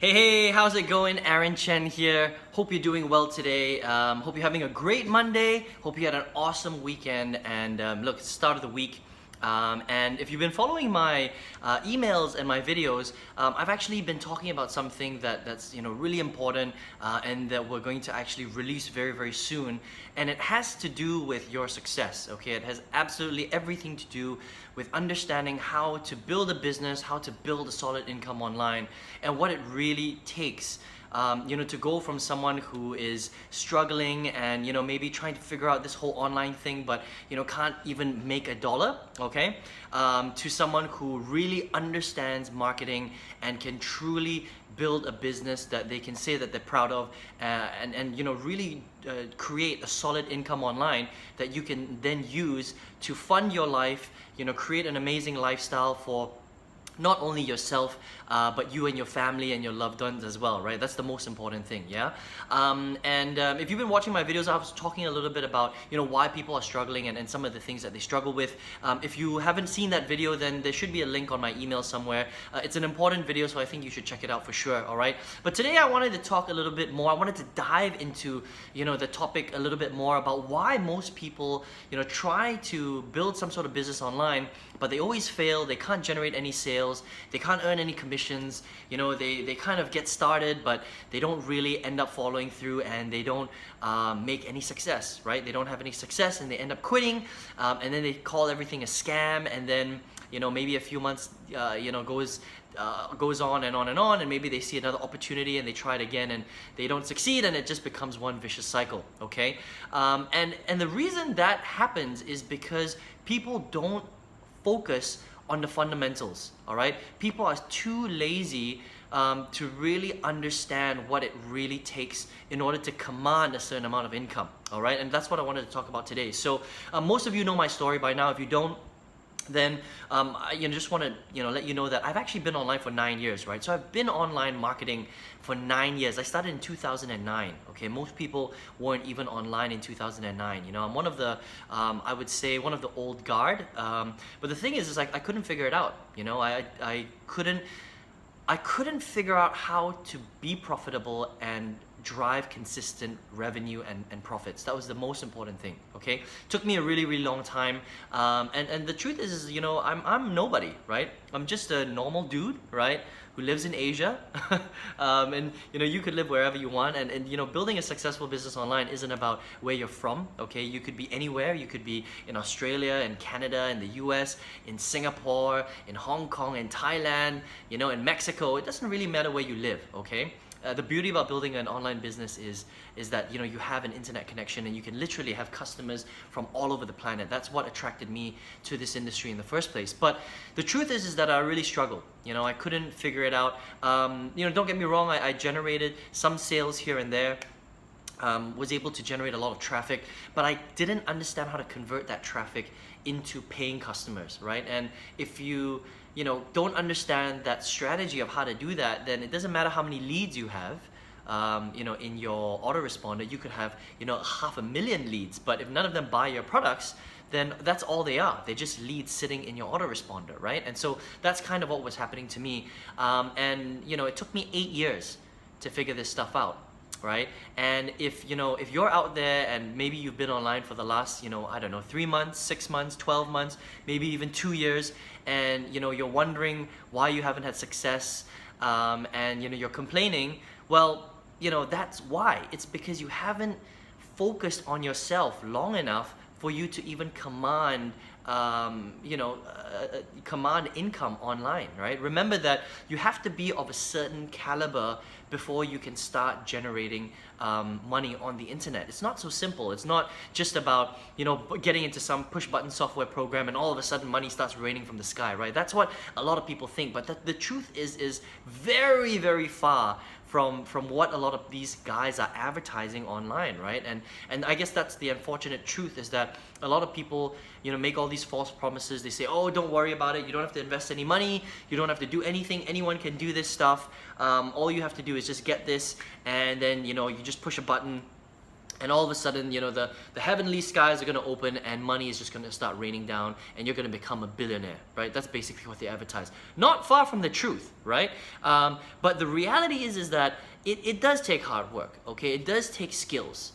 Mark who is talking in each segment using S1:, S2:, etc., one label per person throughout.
S1: Hey, how's it going? Aaron Chen here. Hope you're doing well today. Hope you're having a great Monday. Hope you had an awesome weekend. And look, it's the start of the week. And if you've been following my emails and my videos, I've actually been talking about something that's really important and that we're going to actually release very, very soon. And it has to do with your success, okay? It has absolutely everything to do with understanding how to build a business, how to build a solid income online, and what it really takes to go from someone who is struggling and maybe trying to figure out this whole online thing, but can't even make a dollar, okay, to someone who really understands marketing and can truly build a business that they can say that they're proud of, and really create a solid income online that you can then use to fund your life, create an amazing lifestyle for not only yourself, but you and your family and your loved ones as well, right? That's the most important thing, yeah? If you've been watching my videos, I was talking a little bit about, why people are struggling and some of the things that they struggle with. If you haven't seen that video, then there should be a link on my email somewhere. It's an important video, so I think you should check it out for sure, all right? But today I wanted to talk a little bit more. I wanted to dive into, the topic a little bit more about why most people, try to build some sort of business online, but they always fail. They can't generate any sales. They can't earn any commissions. They kind of get started, but they don't really end up following through, and they don't make any success, right? They don't have any success, and they end up quitting, and then they call everything a scam, and then maybe a few months goes on and on and on, and maybe they see another opportunity and they try it again and they don't succeed, and it just becomes one vicious cycle, okay? And the reason that happens is because people don't focus on the fundamentals, all right? People are too lazy to really understand what it really takes in order to command a certain amount of income, all right? And that's what I wanted to talk about today. So most of you know my story by now. If you don't, then I just want to let you know that I've actually been online for 9 years, right? So I've been online marketing for 9 years. I started in 2009, okay? Most people weren't even online in 2009. I'm one of the, I would say one of the old guard. But the thing is like I couldn't figure it out. I couldn't figure out how to be profitable and drive consistent revenue and profits. That was the most important thing, okay? Took me a really, really long time. And the truth is I'm nobody, right? I'm just a normal dude, right? Who lives in Asia. And you could live wherever you want. And building a successful business online isn't about where you're from, okay? You could be anywhere. You could be in Australia, in Canada, in the US, in Singapore, in Hong Kong, in Thailand, in Mexico. It doesn't really matter where you live, okay? The beauty about building an online business is that you have an internet connection, and you can literally have customers from all over the planet. That's what attracted me to this industry in the first place. But the truth is that I really struggled. I couldn't figure it out. Don't get me wrong, I generated some sales here and there. Was able to generate a lot of traffic, but I didn't understand how to convert that traffic into paying customers, right? And if you don't understand that strategy of how to do that, then it doesn't matter how many leads you have, in your autoresponder. You could have, 500,000 leads, but if none of them buy your products, then that's all they are. They're just leads sitting in your autoresponder, right? And so that's kind of what was happening to me. It took me 8 years to figure this stuff out, right? And if you're out there and maybe you've been online for the last 3 months, 6 months, 12 months, maybe even 2 years, and you're wondering why you haven't had success, and you're complaining, well, that's why. It's because you haven't focused on yourself long enough for you to even command command income online, right? Remember that you have to be of a certain caliber before you can start generating money on the internet. It's not so simple. It's not just about getting into some push button software program and all of a sudden money starts raining from the sky, right? That's what a lot of people think, but the truth is very, very far from what a lot of these guys are advertising online, right? And I guess that's the unfortunate truth, is that a lot of people make all these false promises. They say, oh, don't worry about it, you don't have to invest any money, you don't have to do anything, anyone can do this stuff, all you have to do is just get this, and then you just push a button and all of a sudden, you know, the heavenly skies are going to open and money is just going to start raining down and you're going to become a billionaire, right? That's basically what they advertise. Not far from the truth, right? But the reality is that it does take hard work, okay? It does take skills.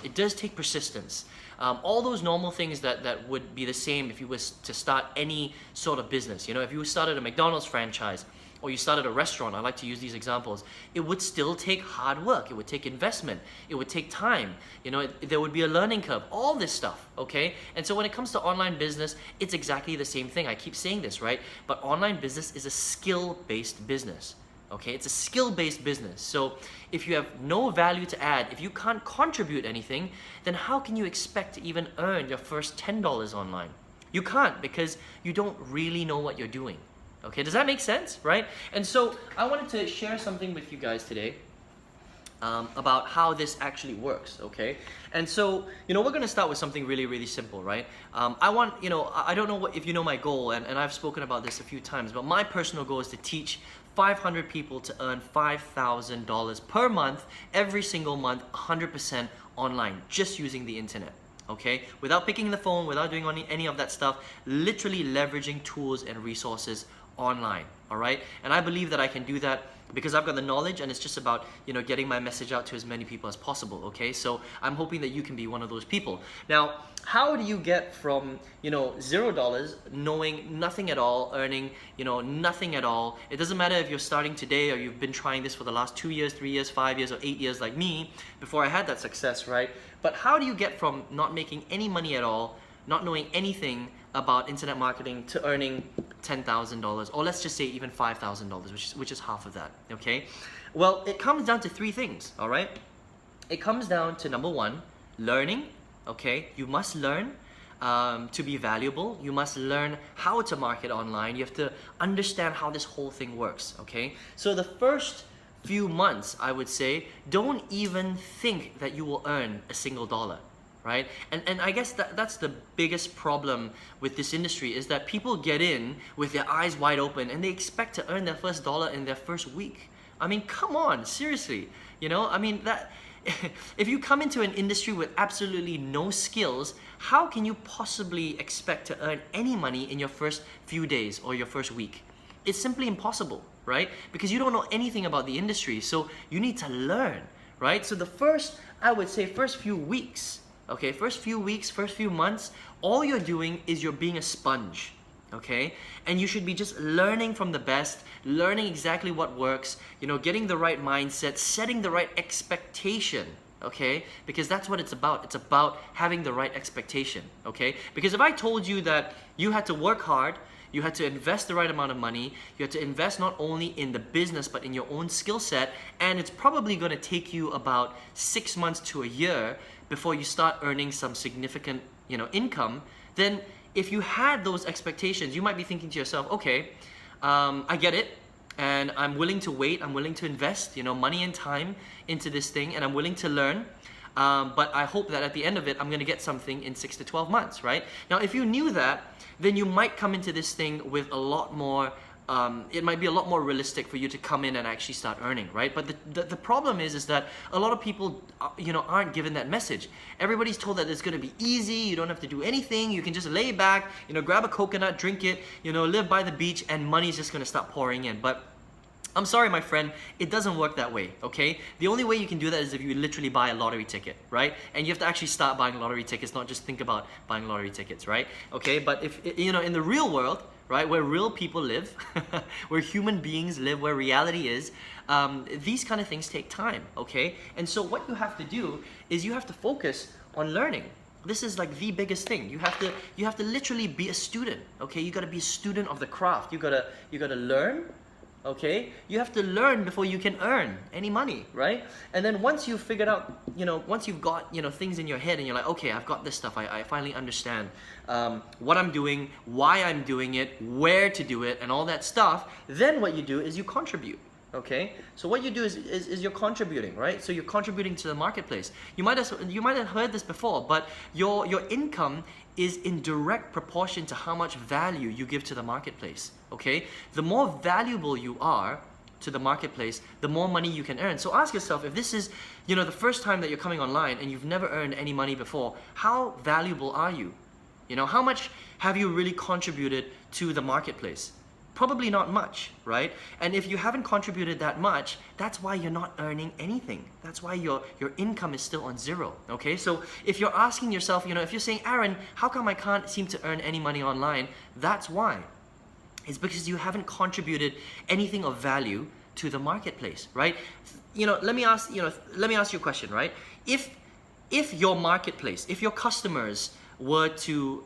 S1: It does take persistence. All those normal things that would be the same if you was to start any sort of business. You know, if you started a McDonald's franchise, or you started a restaurant, I like to use these examples, it would still take hard work, it would take investment, it would take time, you know, there would be a learning curve, all this stuff, okay? And so when it comes to online business, it's exactly the same thing. I keep saying this, right? But online business is a skill-based business, okay? It's a skill-based business. So if you have no value to add, if you can't contribute anything, then how can you expect to even earn your first $10 online? You can't, because you don't really know what you're doing. Okay, does that make sense, right? And so I wanted to share something with you guys today about how this actually works, okay? And so, you know, we're going to start with something really, really simple, right? I want, you know, I don't know if you know my goal, and I've spoken about this a few times, but my personal goal is to teach 500 people to earn $5,000 per month, every single month, 100% online, just using the internet. Okay, without picking the phone, without doing any of that stuff, literally leveraging tools and resources online, all right? And I believe that I can do that because I've got the knowledge, and it's just about, you know, getting my message out to as many people as possible, okay? So I'm hoping that you can be one of those people. Now, how do you get from, you know, $0, knowing nothing at all, earning, you know, nothing at all? It doesn't matter if you're starting today or you've been trying this for the last 2 years, 3 years, 5 years, or 8 years like me before I had that success, right? But how do you get from not making any money at all, not knowing anything about internet marketing, to earning $10,000, or let's just say even $5,000, which is half of that, okay? Well, it comes down to 3 things, all right? It comes down to, number 1, learning, okay? You must learn to be valuable. You must learn how to market online. You have to understand how this whole thing works, okay? So the first few months, I would say, don't even think that you will earn a single dollar. Right? And I guess that's the biggest problem with this industry, is that people get in with their eyes wide open and they expect to earn their first dollar in their first week. I mean, come on, seriously. You know, I mean, that if you come into an industry with absolutely no skills, how can you possibly expect to earn any money in your first few days or your first week? It's simply impossible, right? Because you don't know anything about the industry, so you need to learn, right? So the first, I would say, first few weeks, okay, first few weeks, first few months, all you're doing is you're being a sponge, okay? And you should be just learning from the best, learning exactly what works, you know, getting the right mindset, setting the right expectation, okay? Because that's what it's about. It's about having the right expectation, okay? Because if I told you that you had to work hard, you had to invest the right amount of money, you had to invest not only in the business but in your own skill set, and it's probably going to take you about 6 months to a year before you start earning some significant, you know, income, then if you had those expectations, you might be thinking to yourself, okay, I get it, and I'm willing to wait, I'm willing to invest, you know, money and time into this thing, and I'm willing to learn, but I hope that at the end of it, I'm going to get something in 6 to 12 months, right? Now, if you knew that, then you might come into this thing with a lot more, it might be a lot more realistic for you to come in and actually start earning, right? But the problem is that a lot of people, you know, aren't given that message. Everybody's told that it's going to be easy, you don't have to do anything, you can just lay back, you know, grab a coconut, drink it, you know, live by the beach, and money's just going to start pouring in. But I'm sorry, my friend, it doesn't work that way, okay? The only way you can do that is if you literally buy a lottery ticket, right? And you have to actually start buying lottery tickets, not just think about buying lottery tickets, right? Okay, but if, you know, in the real world, right, where real people live, where human beings live, where reality is, these kind of things take time, okay? And so what you have to do is you have to focus on learning. This is like the biggest thing. You have to literally be a student, okay? You got to be a student of the craft. You got to learn. Okay, you have to learn before you can earn any money, right? And then once you've figured out, you know, once you've got, you know, things in your head and you're like, okay, I've got this stuff, I finally understand what I'm doing, why I'm doing it, where to do it, and all that stuff, then what you do is you contribute. Okay, so what you do is you're contributing, right? So you're contributing to the marketplace. You might have heard this before, but your income is in direct proportion to how much value you give to the marketplace. Okay, the more valuable you are, to the marketplace, the more money you can earn. So ask yourself, if this is, the first time that you're coming online and you've never earned any money before, how valuable are you? How much have you really contributed to the marketplace? Probably not much, right? And if you haven't contributed that much, that's why you're not earning anything. That's why your income is still on zero, okay? So if you're asking yourself, if you're saying, Aaron, how come I can't seem to earn any money online? That's why. It's because you haven't contributed anything of value to the marketplace, right? Let me ask you a question, right? If your marketplace, if your customers were to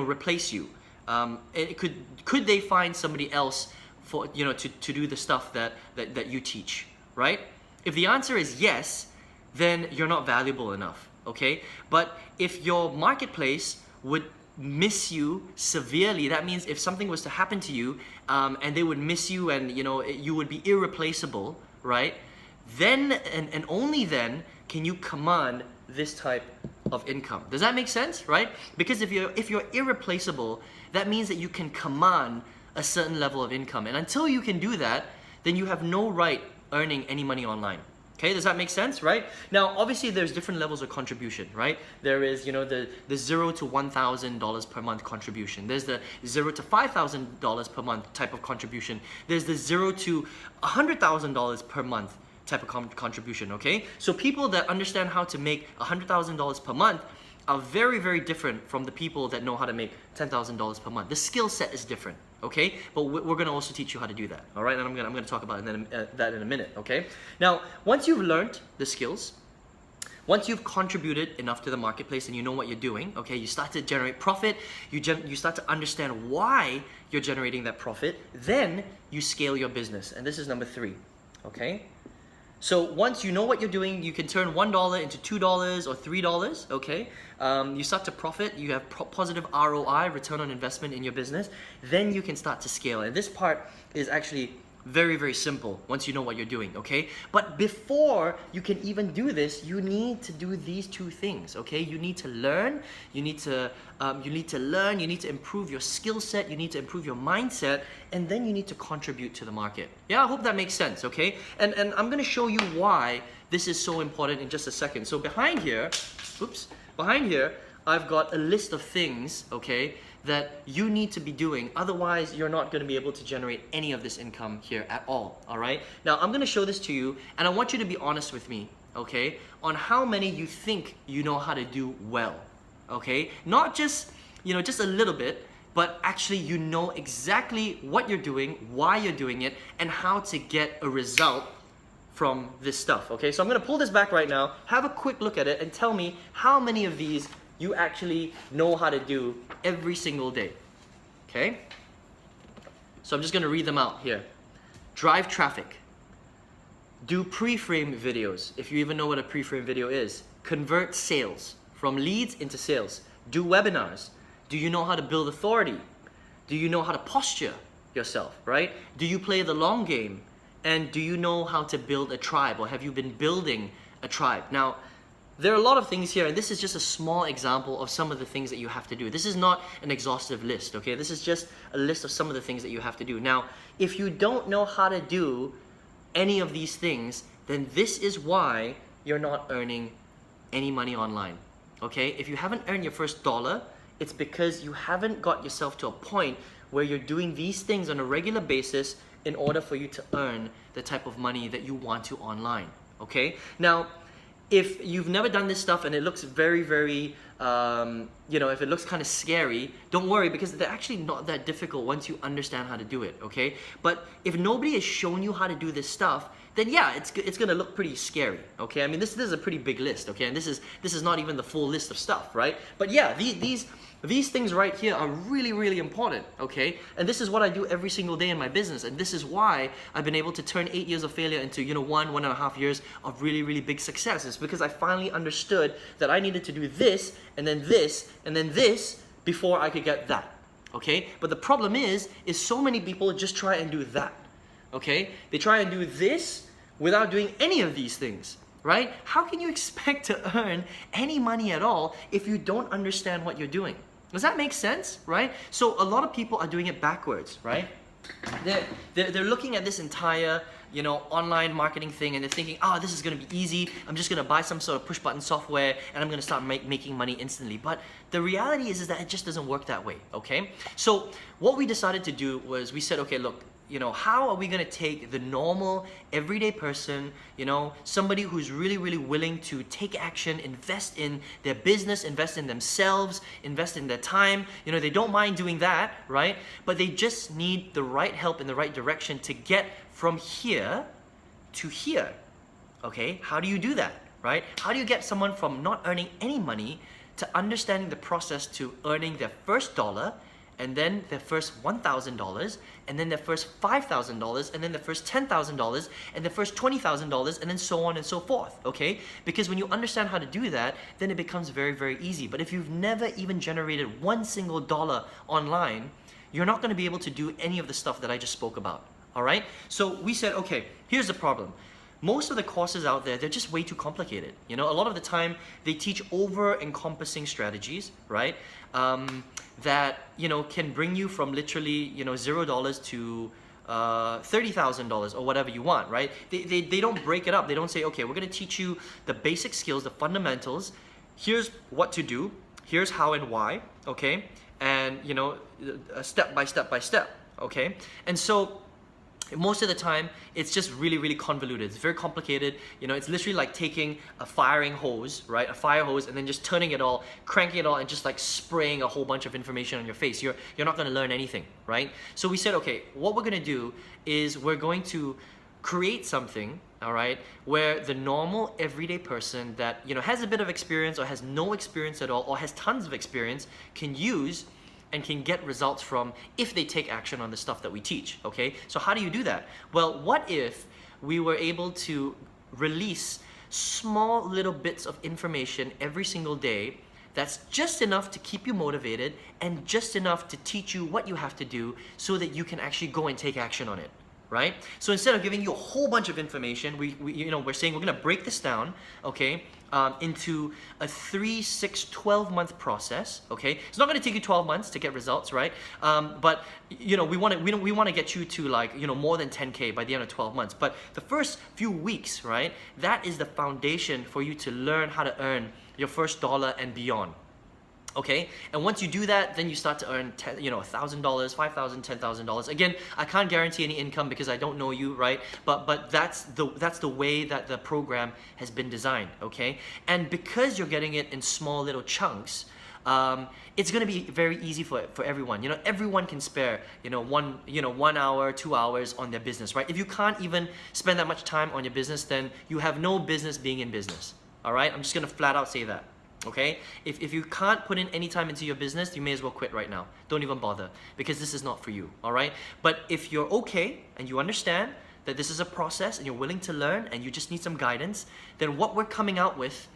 S1: replace you, could they find somebody else for to do the stuff that you teach, right? If the answer is yes, then you're not valuable enough, okay? But if your marketplace would miss you severely, that means if something was to happen to you and they would miss you and you would be irreplaceable, right? Then and only then can you command this type of income. Does that make sense, right? Because if you're irreplaceable, that means that you can command a certain level of income. And until you can do that, then you have no right earning any money online. Okay, does that make sense, right? Now, obviously, there's different levels of contribution, right? There is, the $0 to $1,000 per month contribution. There's the $0 to $5,000 per month type of contribution. There's the $0 to $100,000 per month type of contribution, okay? So people that understand how to make $100,000 per month are very, very different from the people that know how to make $10,000 per month. The skill set is different, okay? But we're gonna also teach you how to do that, all right? And I'm gonna talk about that in a minute, okay? Now, once you've learned the skills, once you've contributed enough to the marketplace and you know what you're doing, okay, you start to generate profit, you start to understand why you're generating that profit, then you scale your business. And this is number 3, okay? So once you know what you're doing, you can turn $1 into $2 or $3, okay? You start to profit, you have positive ROI, return on investment in your business, then you can start to scale. And this part is actually very, very simple once you know what you're doing, okay? But before you can even do this, you need to do these 2 things, okay? You need to learn, you need to improve your skill set, you need to improve your mindset, and then you need to contribute to the market. Yeah, I hope that makes sense, okay? And I'm gonna show you why this is so important in just a second. So behind here, I've got a list of things, okay, that you need to be doing. Otherwise, you're not going to be able to generate any of this income here at all right? Now, I'm going to show this to you, and I want you to be honest with me, okay, on how many you think you know how to do well, okay? Not just, just a little bit, but actually you know exactly what you're doing, why you're doing it, and how to get a result from this stuff, okay? So I'm going to pull this back right now, have a quick look at it, and tell me how many of these you actually know how to do every single day, okay? So I'm just gonna read them out here. Drive traffic. Do pre-frame videos, if you even know what a pre-frame video is. Convert sales, from leads into sales. Do webinars. Do you know how to build authority? Do you know how to posture yourself, right? Do you play the long game? And do you know how to build a tribe, or have you been building a tribe? Now, there are a lot of things here, and this is just a small example of some of the things that you have to do. This is not an exhaustive list, okay? This is just a list of some of the things that you have to do. Now, if you don't know how to do any of these things, then this is why you're not earning any money online, okay? If you haven't earned your first $1, it's because you haven't got yourself to a point where you're doing these things on a regular basis in order for you to earn the type of money that you want to online, okay? Now, if you've never done this stuff and it looks very, very, if it looks kind of scary, don't worry, because they're actually not that difficult once you understand how to do it, okay? But if nobody has shown you how to do this stuff, then yeah, it's gonna look pretty scary, okay? I mean, this is a pretty big list, okay? And this is not even the full list of stuff, right? But yeah, these things right here are really, really important, okay? And this is what I do every single day in my business, and this is why I've been able to turn 8 years of failure into, 1.5 years of really, really big success. It's because I finally understood that I needed to do this, and then this, and then this, before I could get that, okay? But the problem is so many people just try and do that, okay? They try and do this without doing any of these things. Right? How can you expect to earn any money at all if you don't understand what you're doing? Does that make sense, right? So a lot of people are doing it backwards, right? they're looking at this entire, you know, online marketing thing, and they're thinking, oh, this is going to be easy. I'm just going to buy some sort of push button software and I'm going to start making money instantly. But the reality is that it just doesn't work that way, okay? So what we decided to do was we said, okay, look, you know, how are we going to take the normal, everyday person, you know, somebody who's really, really willing to take action, invest in their business, invest in themselves, invest in their time, you know, they don't mind doing that, right? But they just need the right help in the right direction to get from here to here, okay? How do you do that, right? How do you get someone from not earning any money to understanding the process to earning their first dollar, and then their first $1,000, and then their first $5,000, and then their first $10,000, and their first $20,000, and then so on and so forth, okay? Because when you understand how to do that, then it becomes very, very easy. But if you've never even generated one single dollar online, you're not gonna be able to do any of the stuff that I just spoke about, all right? So we said, okay, here's the problem. Most of the courses out there, they're just way too complicated. You know, a lot of the time they teach over-encompassing strategies, right? That, you know, can bring you from literally, you know, $0 to $30,000 or whatever you want, right? They don't break it up. They don't say, okay, we're gonna teach you the basic skills, the fundamentals. Here's what to do. Here's how and why, okay? And, you know, step by step by step, okay? And so, most of the time, it's just really, really convoluted. It's very complicated. You know, it's literally like taking a firing hose, right? A fire hose, and then just turning it all, cranking it all, and just like spraying a whole bunch of information on your face. You're not gonna learn anything, right? So we said, okay, what we're gonna do is we're going to create something, all right, where the normal everyday person that, you know, has a bit of experience or has no experience at all or has tons of experience can use and can get results from if they take action on the stuff that we teach, okay? So how do you do that? Well, what if we were able to release small little bits of information every single day that's just enough to keep you motivated and just enough to teach you what you have to do so that you can actually go and take action on it, right? So instead of giving you a whole bunch of information, we're saying we're gonna break this down, okay, into a 3, 6, 12-month process, okay? It's not gonna take you 12 months to get results, right? But, you know, we wanna get you to, like, you know, more than 10K by the end of 12 months. But the first few weeks, right, that is the foundation for you to learn how to earn your first dollar and beyond. Okay, and once you do that, then you start to earn, $1,000, $5,000, $10,000. Again, I can't guarantee any income because I don't know you, right? But that's the way that the program has been designed. Okay, and because you're getting it in small little chunks, it's going to be very easy for everyone. You know, everyone can spare, you know, 1 hour, 2 hours on their business, right? If you can't even spend that much time on your business, then you have no business being in business. All right, I'm just going to flat out say that. Okay, if you can't put in any time into your business, you may as well quit right now. Don't even bother, because this is not for you, all right? But if you're okay and you understand that this is a process and you're willing to learn and you just need some guidance, then what we're coming out with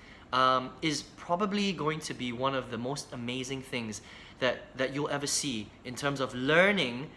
S1: is probably going to be one of the most amazing things that you'll ever see in terms of learning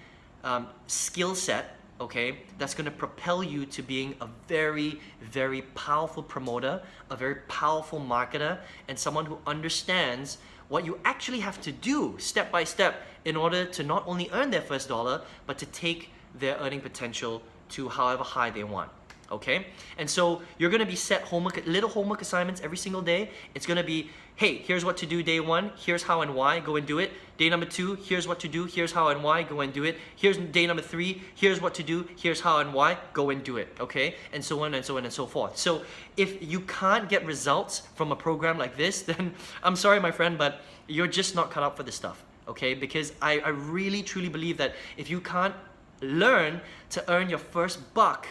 S1: skill set, okay, that's going to propel you to being a very, very powerful promoter, a very powerful marketer, and someone who understands what you actually have to do step by step in order to not only earn their first dollar, but to take their earning potential to however high they want. Okay, and so you're going to be set little homework assignments every single day. It's going to be, hey, here's what to do day 1, here's how and why, go and do it. Day number 2, here's what to do, here's how and why, go and do it. Here's day number 3, here's what to do, here's how and why, go and do it, okay? And so on and so on and so forth. So if you can't get results from a program like this, then I'm sorry, my friend, but you're just not cut out for this stuff, okay? Because I really, truly believe that if you can't learn to earn your first buck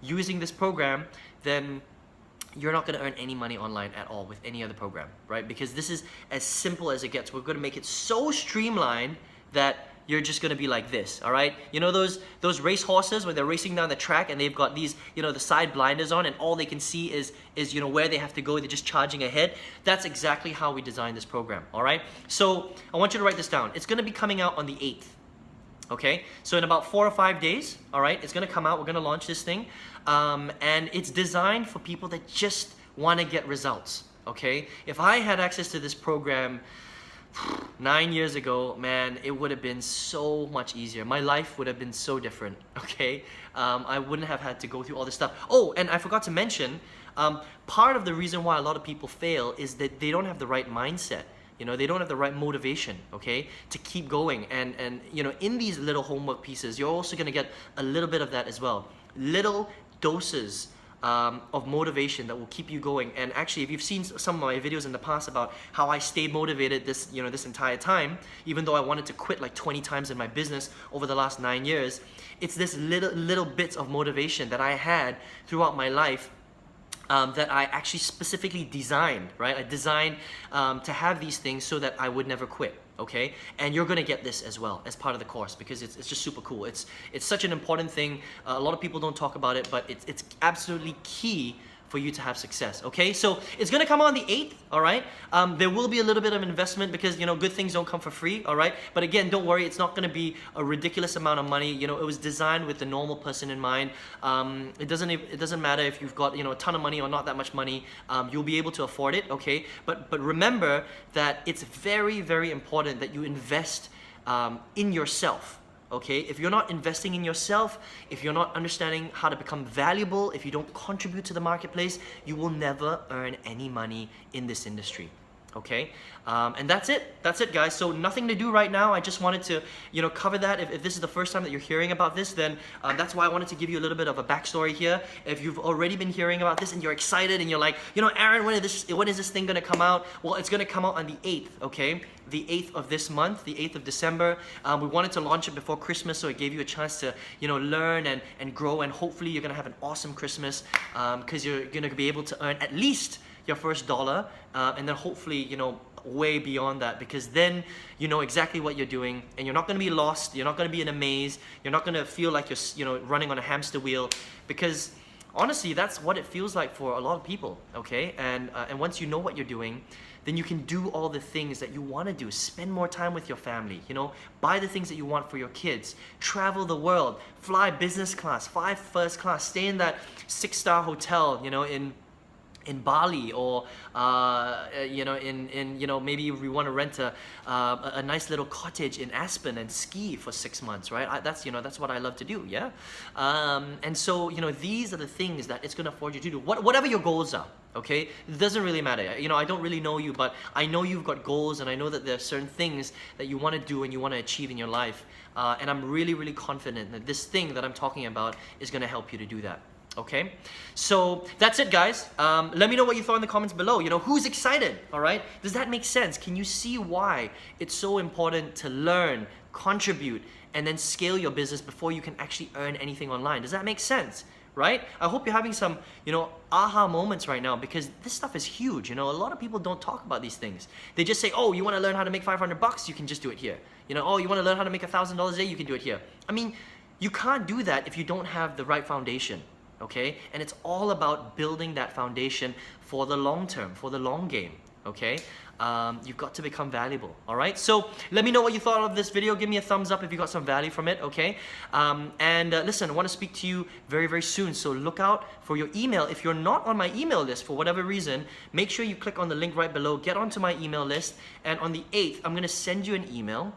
S1: using this program, then you're not going to earn any money online at all with any other program, right? Because this is as simple as it gets. We're going to make it so streamlined that you're just going to be like this, all right? You know those race horses when they're racing down the track and they've got these, you know, the side blinders on and all they can see is you know, where they have to go, they're just charging ahead. That's exactly how we designed this program, all right? So I want you to write this down. It's going to be coming out on the 8th. Okay, so in about 4 or 5 days, all right, it's gonna come out, we're gonna launch this thing, and it's designed for people that just wanna get results, okay? If I had access to this program 9 years ago, man, it would have been so much easier. My life would have been so different, okay? I wouldn't have had to go through all this stuff. Oh, and I forgot to mention, part of the reason why a lot of people fail is that they don't have the right mindset. You know, they don't have the right motivation, okay, to keep going. And you know, in these little homework pieces, you're also gonna get a little bit of that as well. Little doses of motivation that will keep you going. And actually, if you've seen some of my videos in the past about how I stayed motivated this entire time, even though I wanted to quit like 20 times in my business over the last 9 years, it's this little bits of motivation that I had throughout my life that I actually specifically designed, right? I designed to have these things so that I would never quit. Okay, and you're gonna get this as well as part of the course because it's just super cool. It's such an important thing. A lot of people don't talk about it, but it's absolutely key for you to have success. Okay, so it's gonna come on the 8th. All right, there will be a little bit of investment because you know good things don't come for free. All right, but again, don't worry, it's not gonna be a ridiculous amount of money. You know, it was designed with the normal person in mind. It doesn't matter if you've got a ton of money or not that much money. You'll be able to afford it. Okay, but remember that it's very, very important that you invest in yourself. Okay, if you're not investing in yourself, if you're not understanding how to become valuable, if you don't contribute to the marketplace, you will never earn any money in this industry. Okay, and that's it guys. So nothing to do right now. I just wanted to cover that. If this is the first time that you're hearing about this, then that's why I wanted to give you a little bit of a backstory here. If you've already been hearing about this and you're excited and you're like, Aaron, when is this thing gonna come out? Well, it's gonna come out on the 8th, okay? The 8th of this month, the 8th of December. We wanted to launch it before Christmas, so it gave you a chance to learn and grow, and hopefully you're gonna have an awesome Christmas because you're gonna be able to earn at least your first dollar, and then hopefully way beyond that, because then you know exactly what you're doing and you're not going to be lost, you're not going to be in a maze, you're not going to feel like you're running on a hamster wheel, because honestly that's what it feels like for a lot of people. Okay, and once you know what you're doing, then you can do all the things that you want to do. Spend more time with your family, buy the things that you want for your kids, travel the world, fly business class, fly first class, stay in that 6-star hotel in Bali, or maybe we want to rent a nice little cottage in Aspen and ski for 6 months, right? That's what I love to do, yeah. And so these are the things that it's going to afford you to do. Whatever your goals are, okay? It doesn't really matter. I don't really know you, but I know you've got goals, and I know that there are certain things that you want to do and you want to achieve in your life. And I'm really, really confident that this thing that I'm talking about is going to help you to do that. Okay, so that's it, guys. Let me know what you thought in the comments below. Who's excited? All right, does that make sense? Can you see why it's so important to learn, contribute, and then scale your business before you can actually earn anything online? Does that make sense? Right? I hope you're having some, aha moments right now, because this stuff is huge. A lot of people don't talk about these things. They just say, oh, you want to learn how to make $500? You can just do it here. Oh, you want to learn how to make $1,000 a day? You can do it here. I mean, you can't do that if you don't have the right foundation. Okay, and it's all about building that foundation for the long term, for the long game. Okay, you've got to become valuable. All right, so let me know what you thought of this video. Give me a thumbs up if you got some value from it. Okay, and listen, I want to speak to you very, very soon, so look out for your email. If you're not on my email list for whatever reason, make sure you click on the link right below, get onto my email list, and on the 8th I'm going to send you an email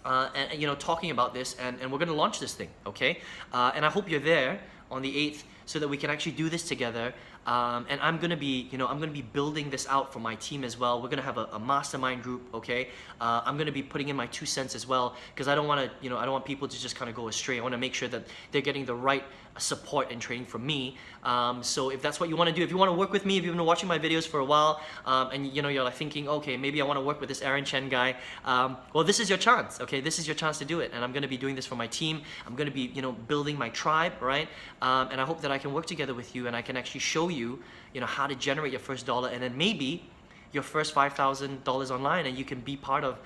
S1: talking about this, and we're going to launch this thing. Okay, and I hope you're there on the 8th so that we can actually do this together. And I'm gonna be, building this out for my team as well. We're gonna have a mastermind group, okay? I'm gonna be putting in my 2 cents as well, because I don't want to, I don't want people to just kind of go astray. I want to make sure that they're getting the right support and training from me. So if that's what you want to do, if you want to work with me, if you've been watching my videos for a while, and you're like thinking, okay, maybe I want to work with this Aaron Chen guy, well, this is your chance, okay? This is your chance to do it, and I'm going to be doing this for my team. I'm going to be, building my tribe, right? And I hope that I can work together with you, and I can actually show you, how to generate your first dollar, and then maybe your first $5,000 online, and you can be part of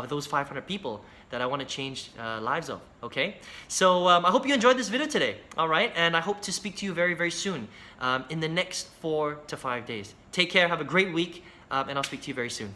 S1: those 500 people that I want to change lives of. Okay, so I hope you enjoyed this video today. All right, and I hope to speak to you very, very soon in the next 4 to 5 days. Take care, have a great week, and I'll speak to you very soon.